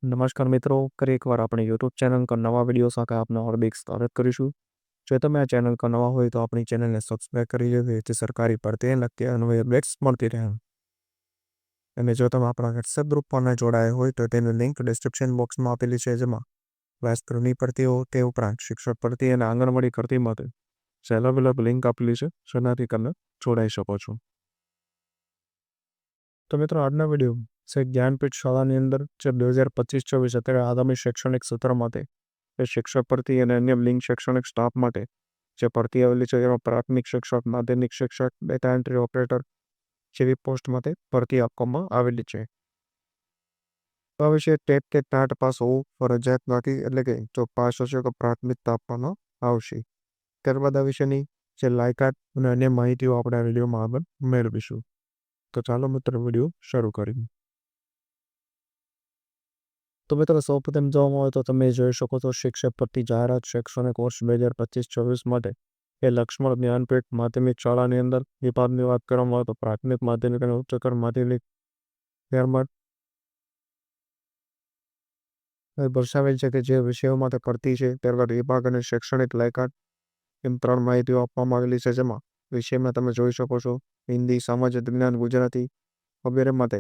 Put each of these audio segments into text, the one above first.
નમસ્કાર મિત્રો, ફરી એકવાર આપણે યુટ્યુબ ચેનલ પર નવા વિડીયો સાથે આપનું હાર્દિક સ્વાગત કરીશું। જો તમે આ ચેનલ પર નવા હોય તો આપણી ચેનલને સબસ્ક્રાઇબ કરી લેજો જેથી સરકારી ભરતીને લગતી નવી અપડેટ્સ મળતી રહે। અને જો તમે આપણા વોટ્સએપ ગ્રુપ પર જોડાયા હોય તો તેની લિંક ડિસ્ક્રિપ્શન બોક્સમાં આપેલી છે, જેમાં વાસ્તુની ભરતીઓ તે ઉપરાંત શિક્ષક ભરતી અને આંગણવાડી ભરતી માટે અલગ લિંક આપેલી છે, જેનાથી તમે જોડાઈ શકો છો। તો મિત્રો આજના વિડીયો જ્ઞાનપીઠ શાળાની અંદર જે 2025-24 અત્યારે આગામી શૈક્ષણિક સત્ર માટે શિક્ષક ભરતી અને અન્ય લિંક શૈક્ષણિક સ્ટાફ માટે જે ભરતી આવેલી છે, જેમાં પ્રાથમિક શિક્ષક, માધ્યમિક શિક્ષક, ડેટા એન્ટ્રી ઓપરેટર જેવી પોસ્ટ માટે ભરતી આપવામાં આવેલી છે। આ વિશે ટેટ કે ટાટ પાસ હોવું ફરજિયાત નથી, એટલે કે જો પાસ હશે તો પ્રાથમિકતા આપવામાં આવશે। ત્યારબાદ આ વિશેની જે લાયકાત અને અન્ય માહિતીઓ આપણે આ વિડીયોમાં આગળ મેળવીશું। તો ચાલો મિત્રો વિડીયો શરૂ કરીએ। તો મિત્રો સૌપ્રથમ જોવામાં આવે તો તમે જોઈ શકો છો શિક્ષક ભરતી જાહેરાત શૈક્ષણિક વર્ષ 2025-24 માટે એ લક્ષ્મણ જ્ઞાનપીઠ માધ્યમિક શાળાની અંદર વિભાગની વાત કરવામાં આવે તો પ્રાથમિક, માધ્યમિક અને ઉચ્ચતર માધ્યમિક ત્યારબાદ દર્શાવેલ છે કે જે વિષયો માટે ભરતી છે, ત્યારબાદ વિભાગ અને શૈક્ષણિક લાયકાત એમ 3 માહિતીઓ આપવામાં આવેલી છે, જેમાં વિષયમાં તમે જોઈ શકો છો હિન્દી, સામાજિક વિજ્ઞાન, ગુજરાતી વગેરે માટે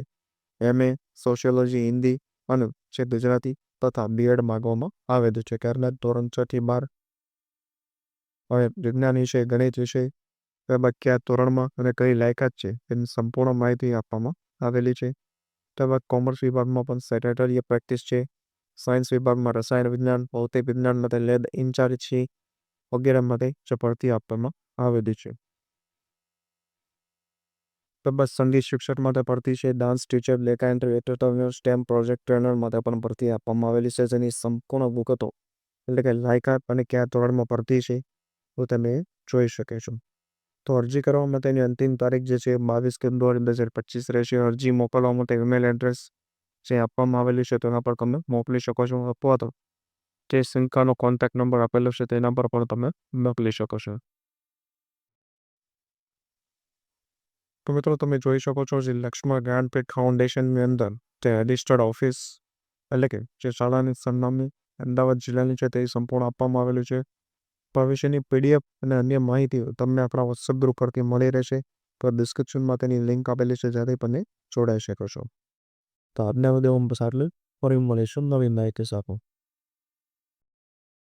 MA સોશિયોલોજી, હિન્દી અને છે ગુજરાતી તથા BEd માંગવામાં આવેલું છે। ત્યારબાદ ધોરણ 6 થી 12 હવે વિજ્ઞાન વિષય, ગણિત વિષય, ત્યારબાદ કયા ધોરણમાં અને કઈ લાયકાત છે એની સંપૂર્ણ માહિતી આપવામાં આવેલી છે। ત્યારબાદ કોમર્સ વિભાગમાં પણ સેક્રેટરીય પ્રેક્ટિસ છે, સાયન્સ વિભાગમાં રસાયણ વિજ્ઞાન, ભૌતિક વિજ્ઞાન માટે લેબ ઇન્ચાર્જ છે વગેરે માટે જે ભરતી આપવામાં આવેલી છે। ત્યારબાદ સંગીત શિક્ષક માટે ભરતી છે, dance teacher, data entry operator, stem project trainer માટે પણ ભરતી આપવામાં આવેલી છે, જેની સંપૂર્ણ વિગતો એટલે કે લાયકાત અને કયા ધોરણમાં ભરતી છે તો તમે જોઈ શકો છો। તો અરજી કરવા માટેની અંતિમ તારીખ જે છે 22/2/2025 રહેશે। અરજી મોકલવા માટે ઈમેલ એડ્રેસ જે આપવામાં આવેલું છે તેના પર તમે મોકલી શકો છો, અથવા તો જે સંસ્થાનો કોન્ટેક્ટ નંબર આપેલો છે તેના પર પણ તમે મોકલી શકો છો। તો મિત્રો તમે જોઈ શકો છો જે લક્ષ્મણ જ્ઞાનપીઠ ફાઉન્ડેશનની અંદર જે રજિસ્ટર્ડ ઓફિસ એટલે કે જે શાળાની સરનામું અમદાવાદ જિલ્લાની છે તે સંપૂર્ણ આપવામાં આવેલું છે। ભવિષ્યની PDF અને અન્ય માહિતીઓ તમને આપણા વોટ્સએપ ગ્રુપ પરથી મળી રહેશે। તો ડિસ્ક્રિપ્શનમાં તેની લિંક આપેલી છે, જ્યાંથી તમે જોડાઈ શકો છો। તો આજના વિડીયોમાં બસ આટલું, ફરી મળીશું નવી માહિતી સાથે।